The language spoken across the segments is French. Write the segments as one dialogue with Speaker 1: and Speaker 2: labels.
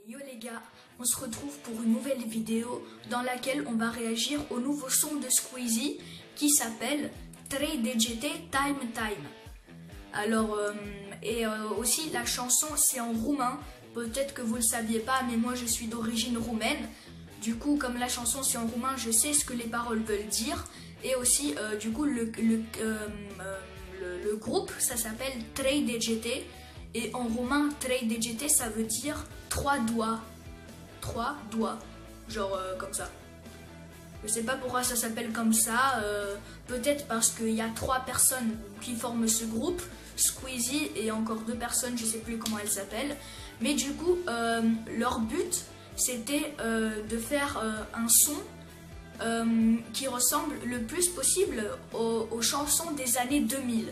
Speaker 1: Yo les gars, on se retrouve pour une nouvelle vidéo dans laquelle on va réagir au nouveau son de Squeezie qui s'appelle 3DGT Time Time. Alors, aussi la chanson c'est en roumain, peut-être que vous le saviez pas mais moi je suis d'origine roumaine. Du coup comme la chanson c'est en roumain je sais ce que les paroles veulent dire. Et aussi du coup le groupe ça s'appelle 3DGT. Et en roumain, 3DGT, ça veut dire 3 doigts. 3 doigts. Genre comme ça. Je sais pas pourquoi ça s'appelle comme ça. Peut-être parce qu'il y a 3 personnes qui forment ce groupe. Squeezie et encore 2 personnes, je sais plus comment elles s'appellent. Mais du coup, leur but, c'était de faire un son qui ressemble le plus possible aux chansons des années 2000.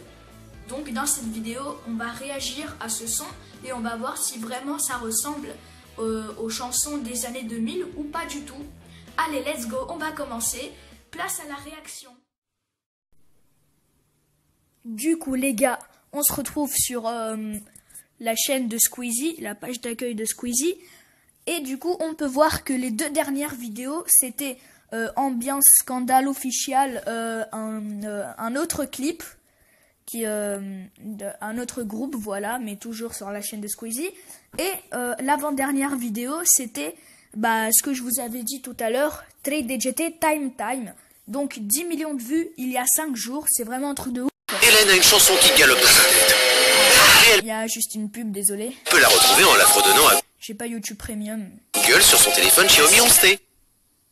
Speaker 1: Donc dans cette vidéo, on va réagir à ce son et on va voir si vraiment ça ressemble aux chansons des années 2000 ou pas du tout. Allez, let's go, on va commencer. Place à la réaction. Du coup les gars, on se retrouve sur la chaîne de Squeezie, la page d'accueil de Squeezie. Et du coup, on peut voir que les 2 dernières vidéos, c'était Ambiance Scandale Official, un autre clip. Un autre groupe, voilà, mais toujours sur la chaîne de Squeezie. Et l'avant-dernière vidéo, c'était ce que je vous avais dit tout à l'heure, 3DGT Time Time. Donc 10 millions de vues il y a 5 jours, c'est vraiment un truc de ouf.
Speaker 2: Hélène a une chanson qui galope dans sa tête.
Speaker 1: Il y a juste une pub, désolé.
Speaker 2: On peut la retrouver en la fredonnant à
Speaker 1: J'ai pas YouTube Premium.
Speaker 2: Google sur son téléphone Xiaomi 11T.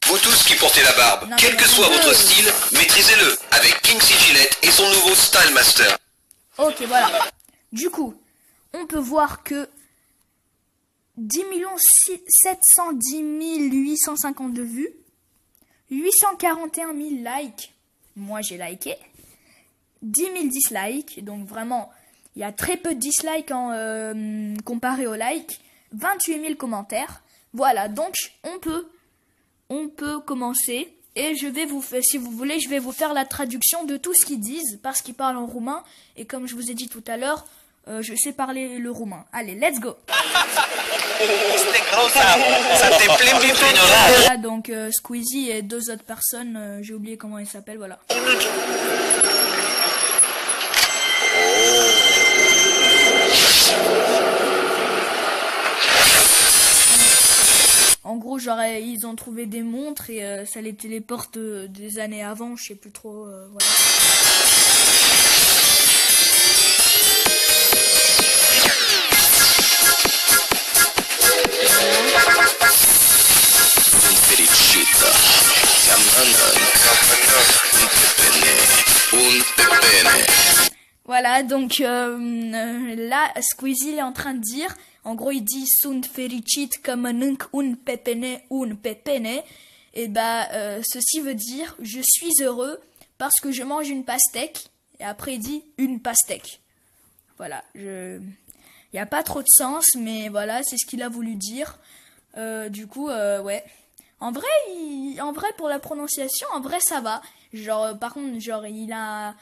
Speaker 2: Vous tous qui portez la barbe,
Speaker 1: Non,
Speaker 2: quel que soit votre style, maîtrisez-le avec Kingsley Gillette et son nouveau Style Master.
Speaker 1: Ok, voilà. Du coup, on peut voir que 10 710 852 vues, 841 000 likes, moi j'ai liké, 10 000 dislikes, donc vraiment, il y a très peu de dislikes comparé aux likes, 28 000 commentaires. Voilà, donc on peut commencer et je vais vous faire, si vous voulez, je vais vous faire la traduction de tout ce qu'ils disent parce qu'ils parlent en roumain et comme je vous ai dit tout à l'heure, je sais parler le roumain. Allez, let's go. Voilà, donc Squeezie et 2 autres personnes, j'ai oublié comment ils s'appellent, voilà. En gros, genre, ils ont trouvé des montres et ça les téléporte des années avant, je sais plus trop, voilà. Voilà, donc là, Squeezie est en train de dire, en gros il dit sunt fericit că mănânc un pepene, et ceci veut dire je suis heureux parce que je mange une pastèque, et après il dit une pastèque. Voilà, il n'y a pas trop de sens, mais voilà, c'est ce qu'il a voulu dire. Du coup, ouais. En vrai, pour la prononciation, en vrai, ça va. Genre, par contre, genre, il a,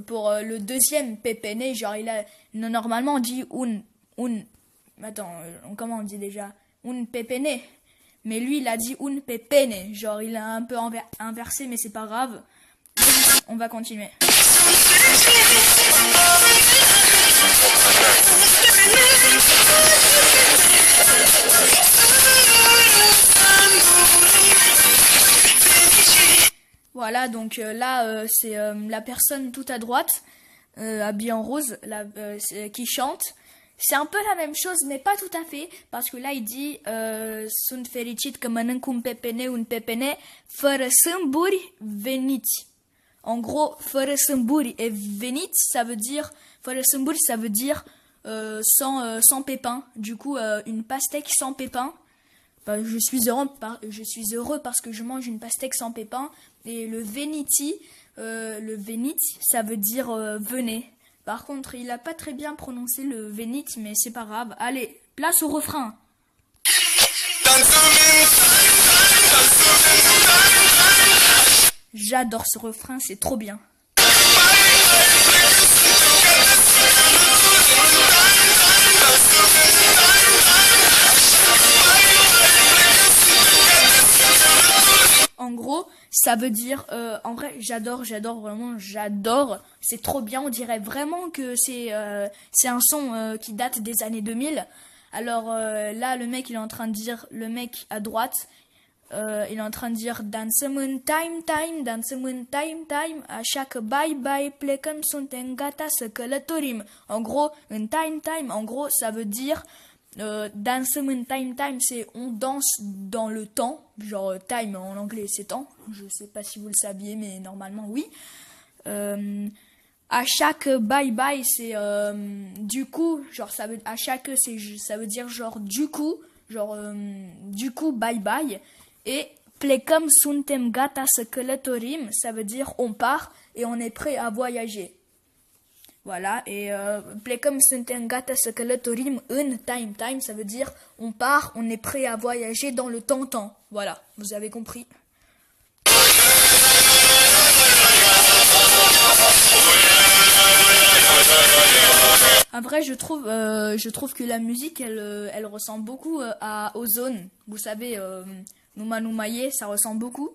Speaker 1: pour le deuxième pépéné, genre, il a, normalement, on dit attends, comment on dit déjà? Un pépéné. Mais lui, il a dit un pépéné. Genre, il a un peu inversé, mais c'est pas grave. On va continuer. Voilà, donc là, c'est la personne tout à droite, habillée en rose, qui chante. C'est un peu la même chose, mais pas tout à fait, parce que là, il dit « Sunt fericit că mănânc un pepene, fără sâmburi veniți ». En gros, fără sâmburi et veniți, ça veut dire, fără sâmburi, ça veut dire sans pépins. Du coup, une pastèque sans pépins. Je suis heureux parce que je mange une pastèque sans pépins. Et le veniti, ça veut dire venez. Par contre, il a pas très bien prononcé le vénit, mais c'est pas grave. Allez, place au refrain. J'adore ce refrain, c'est trop bien. Ça veut dire, en vrai, j'adore, vraiment, j'adore. C'est trop bien, on dirait vraiment que c'est un son qui date des années 2000. Alors là, le mec, il est en train de dire, le mec à droite, il est en train de dire Dance moon time time, dance moon time time, à chaque bye bye, play comme son tengata ce que le torim. En gros, un time time, en gros, ça veut dire dance moon time time, c'est on danse dans le temps, genre time en anglais c'est temps. Je sais pas si vous le saviez, mais normalement oui. À chaque bye bye, c'est du coup, genre ça veut à chaque ça veut dire genre du coup bye bye. Et plekam suntem gata skeletorim, ça veut dire on part et on est prêt à voyager. Voilà, et plekam suntem gata skeletorim un time time, ça veut dire on part, on est prêt à voyager dans le temps. Voilà, vous avez compris. En vrai, je trouve que la musique, elle ressemble beaucoup à Ozone. Vous savez, Numa Numaye, ça ressemble beaucoup.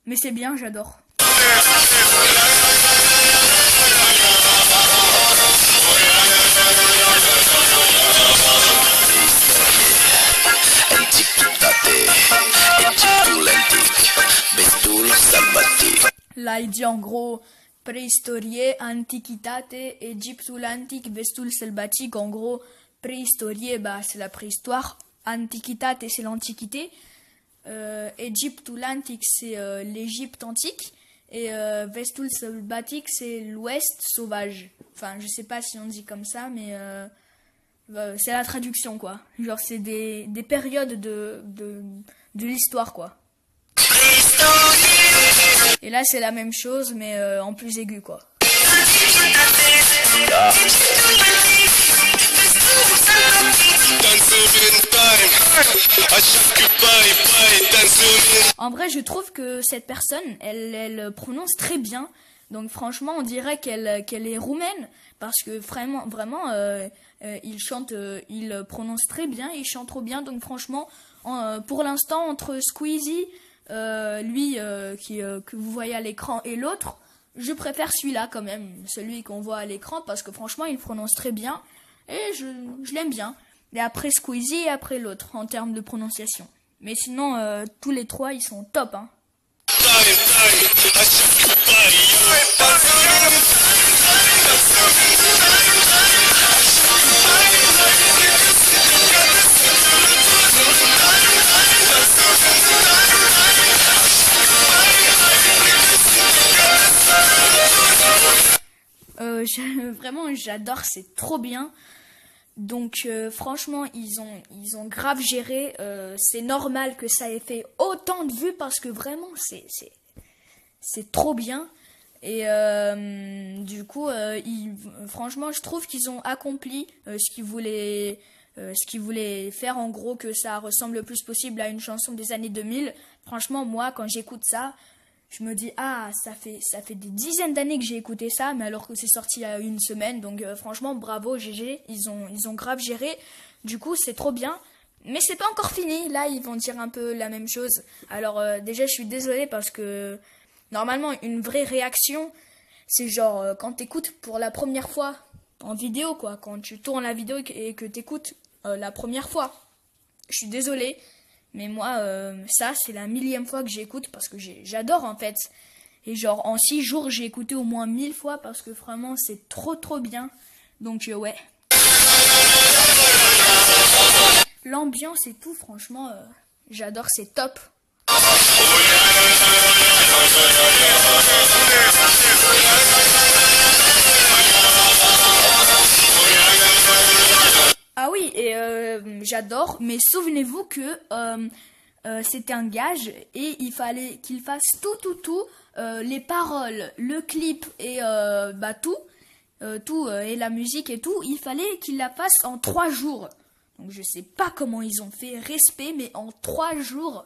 Speaker 1: Mais c'est bien, j'adore. Là, il dit en gros préhistorie, antiquitate, Egyptul antique, vestul selbatique. En gros, préhistorie, bah, c'est la préhistoire. Antiquitate, c'est l'antiquité. Egyptul antique, c'est l'Égypte antique. Et vestul selbatique, c'est l'Ouest sauvage. Enfin, je sais pas si on dit comme ça, mais c'est la traduction, quoi. Genre, c'est des périodes de l'histoire, quoi. Et là, c'est la même chose, mais en plus aigu, quoi. En vrai, je trouve que cette personne, elle prononce très bien. Donc franchement, on dirait qu'elle est roumaine. Parce que vraiment, il prononce très bien, il chante trop bien. Donc franchement, pour l'instant, entre Squeezie, lui que vous voyez à l'écran, et l'autre, je préfère celui-là quand même, celui qu'on voit à l'écran, parce que franchement il prononce très bien et je l'aime bien. Et après Squeezie et après l'autre en termes de prononciation. Mais sinon tous les trois ils sont top, hein. Vraiment j'adore, c'est trop bien. Donc franchement ils ont grave géré. C'est normal que ça ait fait autant de vues parce que vraiment c'est trop bien. Et du coup franchement je trouve qu'ils ont accompli ce qu'ils voulaient faire, en gros, que ça ressemble le plus possible à une chanson des années 2000. Franchement moi quand j'écoute ça, je me dis, ah, ça fait des dizaines d'années que j'ai écouté ça, mais alors que c'est sorti il y a une semaine. Donc franchement, bravo, GG, ils ont grave géré. Du coup, c'est trop bien. Mais c'est pas encore fini. Là, ils vont dire un peu la même chose. Alors déjà, je suis désolée parce que normalement, une vraie réaction, c'est genre quand t'écoutes pour la première fois en vidéo, quoi. Quand tu tournes la vidéo et que t'écoutes la première fois. Je suis désolée. Mais moi, ça, c'est la 1000e fois que j'écoute parce que j'adore en fait. Et genre, en 6 jours, j'ai écouté au moins 1000 fois parce que vraiment, c'est trop bien. Donc, ouais. L'ambiance et tout, franchement, j'adore, c'est top. Ah oui, et j'adore, mais souvenez-vous que c'était un gage et il fallait qu'il fasse tout, les paroles, le clip et tout et la musique et tout, il fallait qu'il la fasse en 3 jours. Donc je sais pas comment ils ont fait, respect, mais en 3 jours,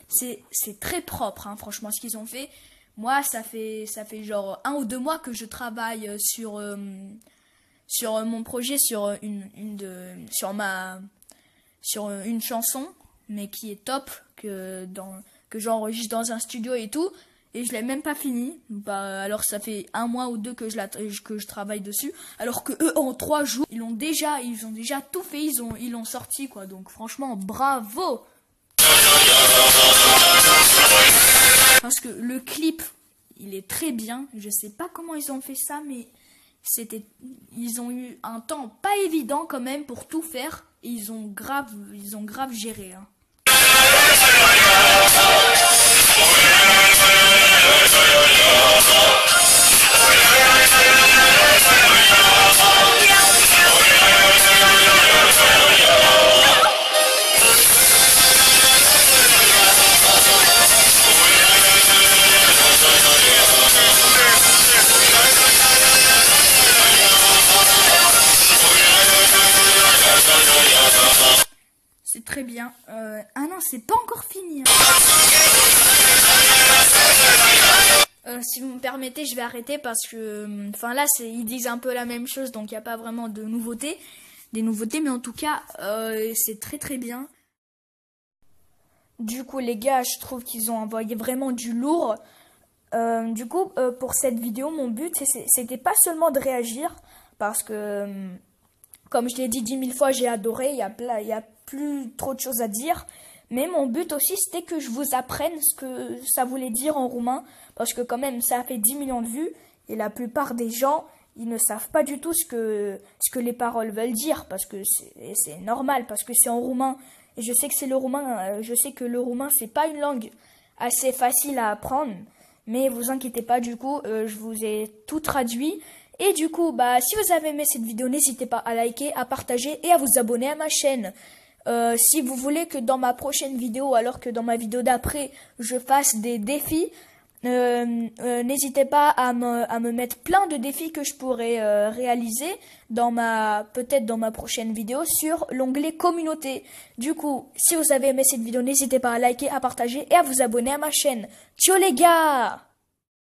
Speaker 1: c'est très propre, hein, franchement, ce qu'ils ont fait. Moi, ça fait genre 1 ou 2 mois que je travaille sur mon projet, sur une chanson, mais qui est top, que que j'enregistre dans un studio et tout. Et je l'ai même pas fini. Bah, alors ça fait 1 mois ou 2 que je travaille dessus. Alors que eux, en 3 jours, ils ont déjà tout fait. Ils l'ont sorti, quoi. Donc franchement, bravo! Parce que le clip, il est très bien. Je sais pas comment ils ont fait ça, mais ils ont eu un temps pas évident quand même pour tout faire. Et ils ont grave géré, hein. C'est très bien. Ah non, c'est pas encore fini, hein. Si vous me permettez, je vais arrêter parce que, enfin là, ils disent un peu la même chose, donc il n'y a pas vraiment de nouveautés, mais en tout cas, c'est très très bien. Du coup, les gars, je trouve qu'ils ont envoyé vraiment du lourd. Du coup, pour cette vidéo, mon but, c'était pas seulement de réagir, parce que, comme je l'ai dit 10 000 fois, j'ai adoré, il y a plus trop de choses à dire. Mais mon but aussi, c'était que je vous apprenne ce que ça voulait dire en roumain. Parce que quand même, ça a fait 10 millions de vues. Et la plupart des gens, ils ne savent pas du tout ce que les paroles veulent dire. Parce que c'est normal, parce que c'est en roumain. Et je sais que le roumain, c'est pas une langue assez facile à apprendre. Mais vous inquiétez pas, du coup, je vous ai tout traduit. Et du coup, bah, si vous avez aimé cette vidéo, n'hésitez pas à liker, à partager et à vous abonner à ma chaîne. Si vous voulez que dans ma prochaine vidéo, alors que dans ma vidéo d'après, je fasse des défis, n'hésitez pas à me mettre plein de défis que je pourrais réaliser peut-être dans ma prochaine vidéo sur l'onglet communauté. Du coup, si vous avez aimé cette vidéo, n'hésitez pas à liker, à partager et à vous abonner à ma chaîne. Ciao les gars!